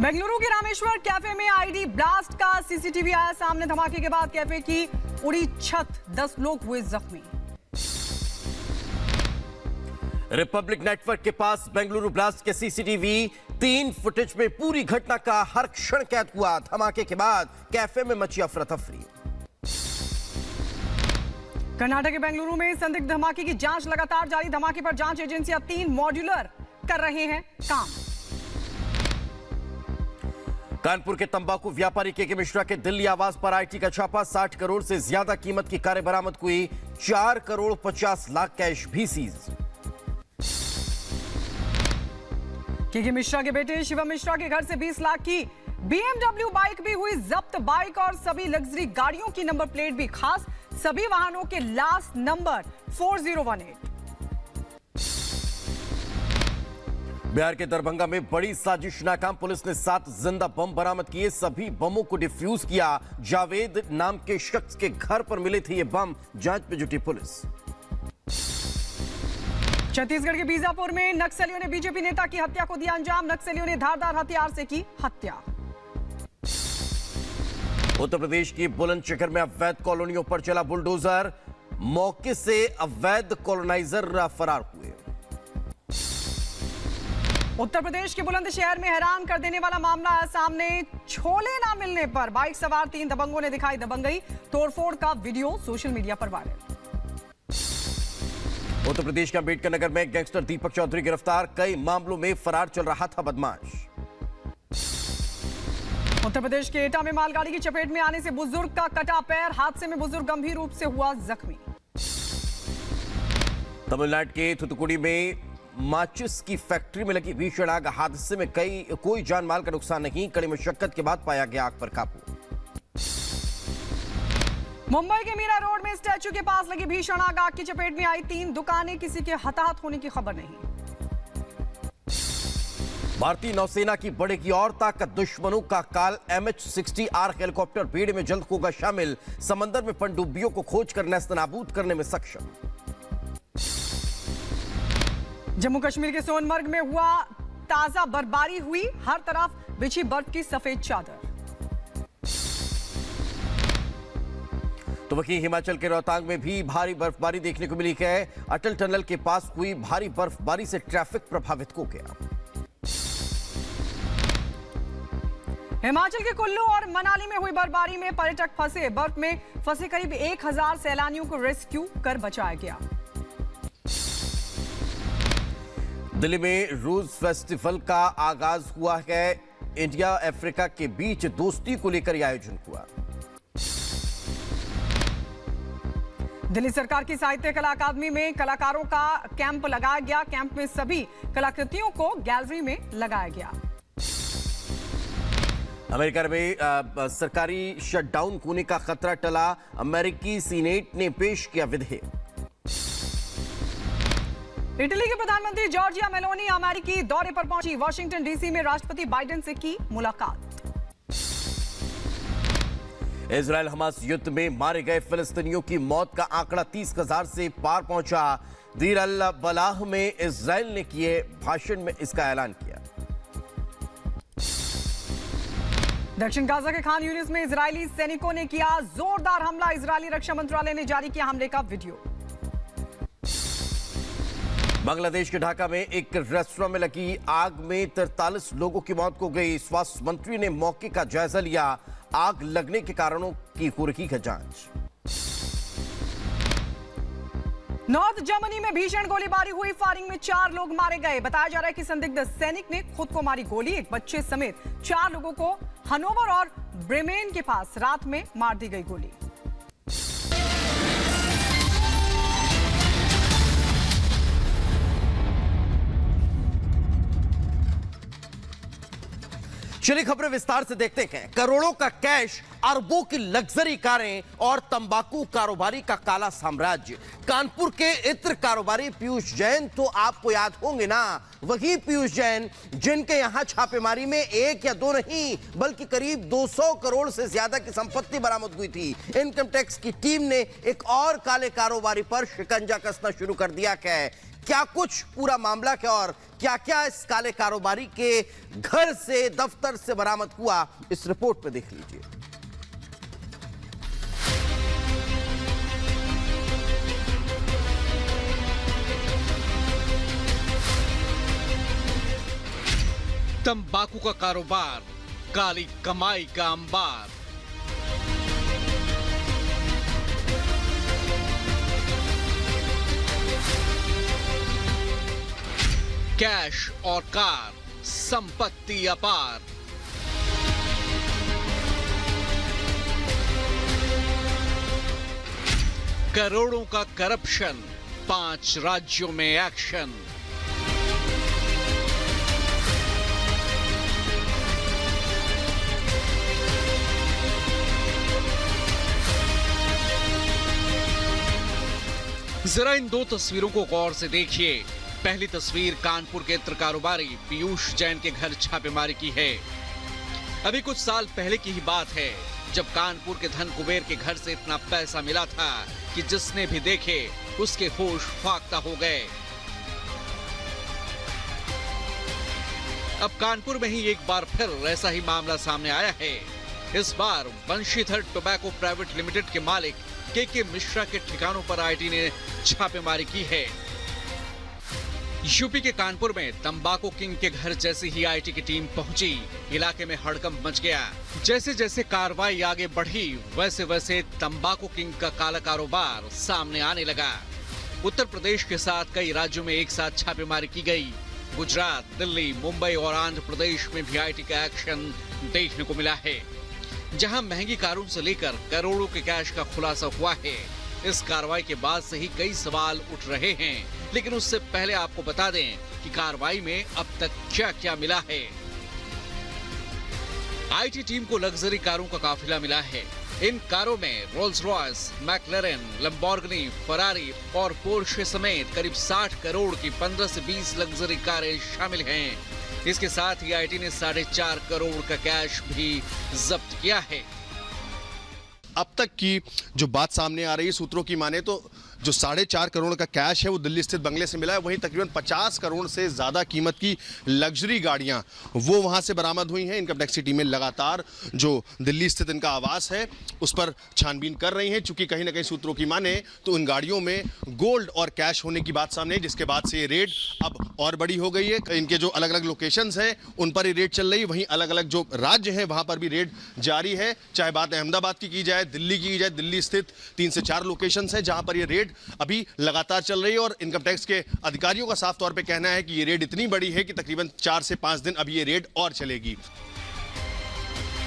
बेंगलुरु के रामेश्वर कैफे में ID blast का सीसीटीवी आया सामने। धमाके के बाद कैफे की उड़ी छत, 10 लोग हुए जख्मी। रिपब्लिक नेटवर्क के पास बेंगलुरु ब्लास्ट के सीसीटीवी 3 फुटेज में पूरी घटना का हर क्षण कैद हुआ। धमाके के बाद कैफे में मची अफरा तफरी। कर्नाटक के बेंगलुरु में संदिग्ध धमाके की जांच लगातार जारी। धमाके पर जांच एजेंसियां 3 मॉड्यूलर कर रहे हैं काम। कानपुर के तंबाकू व्यापारी के मिश्रा के दिल्ली आवास पर आईटी का छापा। 60 करोड़ से ज्यादा कीमत की कारें बरामद हुई। 4 करोड़ 50 लाख कैश भी सीज। के मिश्रा के बेटे शिवम मिश्रा के घर से 20 लाख की BMW बाइक भी हुई जब्त। बाइक और सभी लग्जरी गाड़ियों की नंबर प्लेट भी खास। सभी वाहनों के लास्ट नंबर 4018। बिहार के दरभंगा में बड़ी साजिश नाकाम। पुलिस ने 7 जिंदा बम बरामद किए। सभी बमों को डिफ्यूज किया। जावेद नाम के शख्स के घर पर मिले थे ये बम। जांच में जुटी पुलिस। छत्तीसगढ़ के बीजापुर में नक्सलियों ने बीजेपी नेता की हत्या को दिया अंजाम। नक्सलियों ने धारदार हथियार से की हत्या। उत्तर प्रदेश की बुलंदशहर में अवैध कॉलोनियों पर चला बुलडोजर। मौके से अवैध कॉलोनाइजर फरार हुए। उत्तर प्रदेश के बुलंदशहर में हैरान कर देने वाला मामला है सामने। छोले ना मिलने पर बाइक सवार 3 दबंगों ने दिखाई दबंगई। तोड़फोड़ का वीडियो सोशल मीडिया पर वायरल। उत्तर प्रदेश के अंबेडकर नगर में गैंगस्टर दीपक चौधरी गिरफ्तार। कई मामलों में फरार चल रहा था बदमाश। उत्तर प्रदेश के एटा में मालगाड़ी की चपेट में आने से बुजुर्ग का कटा पैर। हादसे में बुजुर्ग गंभीर रूप से हुआ जख्मी। तमिलनाडु के थुथुकुडी में माचिस की फैक्ट्री में लगी भीषण आग। हादसे में कोई जान माल का नुकसान नहीं। कड़ी मशक्कत के बाद पाया गया आग पर काबू। मुंबई के मीरा रोड में स्टैच्यू के पास लगी भीषण आग। आग की चपेट में आई 3 दुकानें। किसी के हताहत होने की खबर नहीं। भारतीय नौसेना की बढ़ेगी और ताकत। दुश्मनों का काल। MH-60R हेलीकॉप्टर बेड़े में जल्द होगा शामिल। समंदर में पनडुब्बियों को खोजकर नेस्तनाबूद करने में सक्षम। जम्मू कश्मीर के सोनमर्ग में हुआ ताजा बर्फबारी हुई। हर तरफ बिछी बर्फ की सफेद चादर। तो वहीं हिमाचल के रोहतांग में भी भारी बर्फबारी देखने को मिली है। अटल टनल के पास हुई भारी बर्फबारी से ट्रैफिक प्रभावित हो गया। हिमाचल के कुल्लू और मनाली में हुई बर्फबारी में पर्यटक फंसे। बर्फ में फंसे करीब 1000 सैलानियों को रेस्क्यू कर बचाया गया। दिल्ली में रूज फेस्टिवल का आगाज हुआ है। इंडिया अफ्रीका के बीच दोस्ती को लेकर यह आयोजन हुआ। दिल्ली सरकार की साहित्य कला अकादमी में कलाकारों का कैंप लगाया गया। कैंप में सभी कलाकृतियों को गैलरी में लगाया गया। अमेरिका में सरकारी शटडाउन होने का खतरा टला। अमेरिकी सीनेट ने पेश किया विधेयक। इटली के प्रधानमंत्री जॉर्जिया मेलोनी अमेरिकी दौरे पर पहुंची। वॉशिंगटन डीसी में राष्ट्रपति बाइडेन से की मुलाकात। इजरायल हमास युद्ध में मारे गए फिलिस्तीनियों की मौत का आंकड़ा 30,000 से पार पहुंचा। दीर अल बलाह में इजरायल ने किए भाषण में इसका ऐलान किया। दक्षिण गाजा के खान यूनिस में इजरायली सैनिकों ने किया जोरदार हमला। इजरायली रक्षा मंत्रालय ने जारी किया हमले का वीडियो। बांग्लादेश के ढाका में एक रेस्टोरेंट में लगी आग में 43 लोगों की मौत हो गई। स्वास्थ्य मंत्री ने मौके का जायजा लिया। आग लगने के कारणों की हो रही है जांच। नॉर्थ जर्मनी में भीषण गोलीबारी हुई। फायरिंग में 4 लोग मारे गए। बताया जा रहा है कि संदिग्ध सैनिक ने खुद को मारी गोली। एक बच्चे समेत 4 लोगों को हनोवर और ब्रेमेन के पास रात में मार दी गई गोली। चलिए खबरें विस्तार से देखते हैं। करोड़ों का कैश, अरबों की लग्जरी कारें और तंबाकू कारोबारी का काला साम्राज्य। कानपुर के इत्र कारोबारी पीयूष जैन तो आपको याद होंगे ना, वही पीयूष जैन जिनके यहां छापेमारी में 1 या 2 नहीं बल्कि करीब 200 करोड़ से ज्यादा की संपत्ति बरामद हुई थी। इनकम टैक्स की टीम ने एक और काले कारोबारी पर शिकंजा कसना शुरू कर दिया है। क्या कुछ पूरा मामला क्या और क्या क्या इस काले कारोबारी के घर से, दफ्तर से बरामद हुआ, इस रिपोर्ट में देख लीजिए। तंबाकू का कारोबार, काली कमाई का अंबार। कैश और कार, संपत्ति अपार। करोड़ों का करप्शन, 5 राज्यों में एक्शन। जरा इन 2 तस्वीरों को गौर से देखिए। पहली तस्वीर कानपुर के इत्र कारोबारी पीयूष जैन के घर छापेमारी की है। अभी कुछ साल पहले की ही बात है जब कानपुर के धन कुबेर के घर से इतना पैसा मिला था कि जिसने भी देखे उसके होश फाख्ता हो गए। अब कानपुर में ही एक बार फिर ऐसा ही मामला सामने आया है। इस बार बंशीधर टोबैको प्राइवेट लिमिटेड के मालिक के मिश्रा के ठिकानों पर आईटी ने छापेमारी की है। यूपी के कानपुर में तंबाकू किंग के घर जैसे ही आईटी की टीम पहुंची, इलाके में हड़कंप मच गया। जैसे जैसे कार्रवाई आगे बढ़ी, वैसे वैसे तंबाकू किंग का काला कारोबार सामने आने लगा। उत्तर प्रदेश के साथ कई राज्यों में एक साथ छापेमारी की गई। गुजरात, दिल्ली, मुंबई और आंध्र प्रदेश में भी आईटी का एक्शन देखने को मिला है, जहां महंगी कारों से लेकर करोड़ों के कैश का खुलासा हुआ है। इस कार्रवाई के बाद से ही कई सवाल उठ रहे हैं, लेकिन उससे पहले आपको बता दें कि कार्रवाई में अब तक क्या क्या मिला है। आईटी टीम को लग्जरी कारों का काफिला मिला है। इन कारों में रोल्स रॉयस, मैक्लेरन, लैम्बोर्गिनी, फरारी और पोर्शे समेत करीब 60 करोड़ की 15 से 20 लग्जरी कारें शामिल हैं। इसके साथ ही आईटी ने 4.5 करोड़ का कैश भी जब्त किया है। अब तक की जो बात सामने आ रही है, सूत्रों की माने तो जो 4.5 करोड़ का कैश है वो दिल्ली स्थित बंगले से मिला है। वहीं तकरीबन 50 करोड़ से ज़्यादा कीमत की लग्जरी गाड़ियां वो वहां से बरामद हुई हैं। इनकम टैक्स की टीमें लगातार जो दिल्ली स्थित इनका आवास है उस पर छानबीन कर रही हैं, चूंकि कहीं ना कहीं सूत्रों की माने तो इन गाड़ियों में गोल्ड और कैश होने की बात सामने है, जिसके बाद से ये रेड अब और बड़ी हो गई है। इनके जो अलग अलग लोकेशंस हैं उन पर ही रेड चल रही है। वहीं अलग अलग जो राज्य हैं वहां पर भी रेड जारी है। चाहे बात अहमदाबाद की जाए, दिल्ली की जाए, दिल्ली स्थित 3 से 4 लोकेशंस हैं जहां पर ये रेड अभी लगातार चल रही है। और इनकम टैक्स के अधिकारियों का साफ तौर पे कहना है कि ये रेड इतनी बड़ी है कि तकरीबन 4 से 5 दिन अभी ये रेड और चलेगी।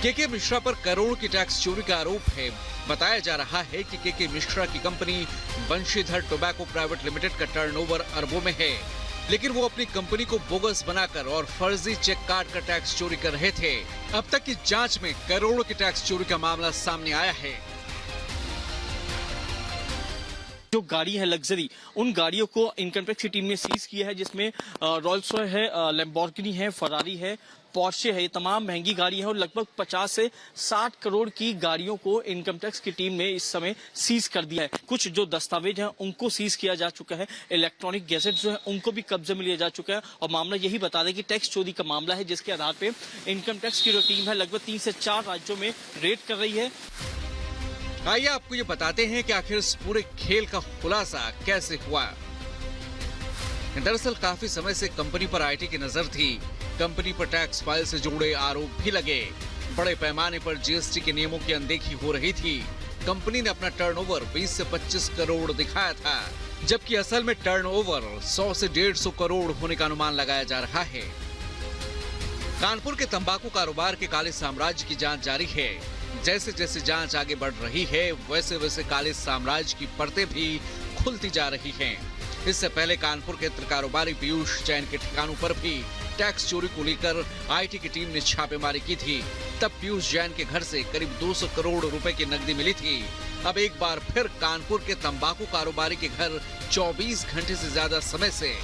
के मिश्रा पर करोड़ की टैक्स चोरी का आरोप है। बताया जा रहा है कि के मिश्रा की company Banshidhar tobacco private limited का टर्नओवर अरबों में है, लेकिन वो अपनी कंपनी को बोगस बनाकर और फर्जी चेक काट कर टैक्स चोरी कर रहे थे। अब तक की जांच में करोड़ों की टैक्स चोरी का मामला सामने आया है। जो गाड़ी है लग्जरी, उन गाड़ियों को इनकम टैक्स की टीम ने सीज किया है, जिसमें रोल्स रॉयस है, लैम्बोर्गिनी है, फरारी है, पोर्शे है। ये तमाम महंगी गाड़ी है और लगभग 50 से 60 करोड़ की गाड़ियों को इनकम टैक्स की टीम ने इस समय सीज कर दिया है। कुछ जो दस्तावेज हैं उनको सीज किया जा चुका है। इलेक्ट्रॉनिक गैजेट जो है उनको भी कब्जे में लिया जा चुका है। और मामला यही बता दें कि टैक्स चोरी का मामला है, जिसके आधार पे इनकम टैक्स की जो टीम है लगभग 3 से 4 राज्यों में रेड कर रही है। आइए आपको ये बताते हैं कि आखिर इस पूरे खेल का खुलासा कैसे हुआ। दरअसल काफी समय से कंपनी पर आईटी की नजर थी। कंपनी पर टैक्स फाइल से जुड़े आरोप भी लगे। बड़े पैमाने पर जीएसटी के नियमों की अनदेखी हो रही थी। कंपनी ने अपना टर्नओवर 20 से 25 करोड़ दिखाया था, जबकि असल में टर्नओवर 100 से 150 करोड़ होने का अनुमान लगाया जा रहा है। कानपुर के तंबाकू कारोबार के काले साम्राज्य की जांच जारी है। जैसे जैसे जांच आगे बढ़ रही है, वैसे वैसे काले साम्राज्य की परतें भी खुलती जा रही हैं। इससे पहले कानपुर के इत्र कारोबारी पीयूष जैन के ठिकानों पर भी टैक्स चोरी को लेकर आईटी की टीम ने छापेमारी की थी। तब पीयूष जैन के घर से करीब 200 करोड़ रुपए की नकदी मिली थी। अब एक बार फिर कानपुर के तंबाकू कारोबारी के घर 24 घंटे से ज्यादा समय से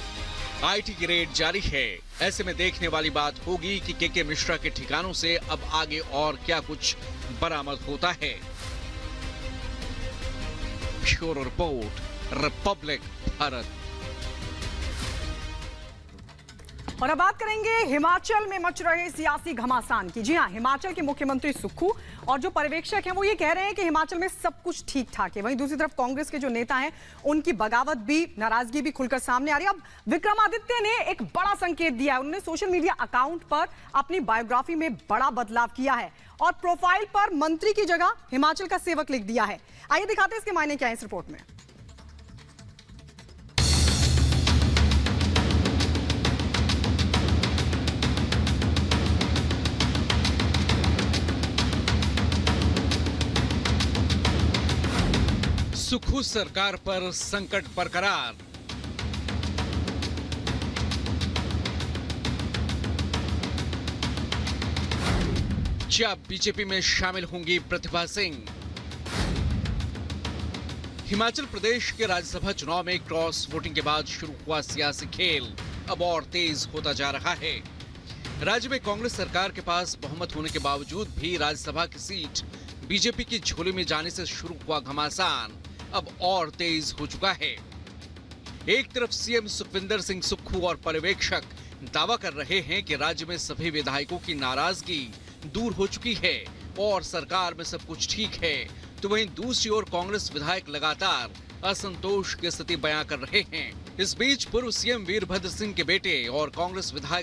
आईटी की रेड जारी है। ऐसे में देखने वाली बात होगी कि के मिश्रा के ठिकानों से अब आगे और क्या कुछ बरामद होता है। Bureau report, Republic Bharat. और अब बात करेंगे हिमाचल में मच रहे सियासी घमासान की। जी हां, हिमाचल के मुख्यमंत्री सुक्खू और जो पर्यवेक्षक हैं वो ये कह रहे हैं कि हिमाचल में सब कुछ ठीक ठाक है। वहीं दूसरी तरफ कांग्रेस के जो नेता हैं उनकी बगावत भी, नाराजगी भी खुलकर सामने आ रही है। अब विक्रमादित्य ने एक बड़ा संकेत दिया है। उन्होंने सोशल मीडिया अकाउंट पर अपनी बायोग्राफी में बड़ा बदलाव किया है और प्रोफाइल पर मंत्री की जगह हिमाचल का सेवक लिख दिया है। आइए दिखाते हैं इसके मायने क्या है इस रिपोर्ट में। सुक्खू सरकार पर संकट बरकरार। क्या बीजेपी में शामिल होंगी प्रतिभा सिंह? हिमाचल प्रदेश के राज्यसभा चुनाव में क्रॉस वोटिंग के बाद शुरू हुआ सियासी खेल अब और तेज होता जा रहा है। राज्य में कांग्रेस सरकार के पास बहुमत होने के बावजूद भी राज्यसभा की सीट बीजेपी की झोली में जाने से शुरू हुआ घमासान अब और तेज हो चुका है। एक तरफ सीएम सुखविंदर सिंह सुक्खू और पर्यवेक्षक दावा कर रहे हैं कि राज्य में सभी विधायकों की नाराजगी दूर हो चुकी है और सरकार में सब कुछ ठीक है, तो वहीं दूसरी ओर कांग्रेस विधायक लगातार असंतोष की स्थिति बयां कर रहे हैं। इस बीच पूर्व सीएम वीरभद्र सिंह के बेटे और कांग्रेस विधायक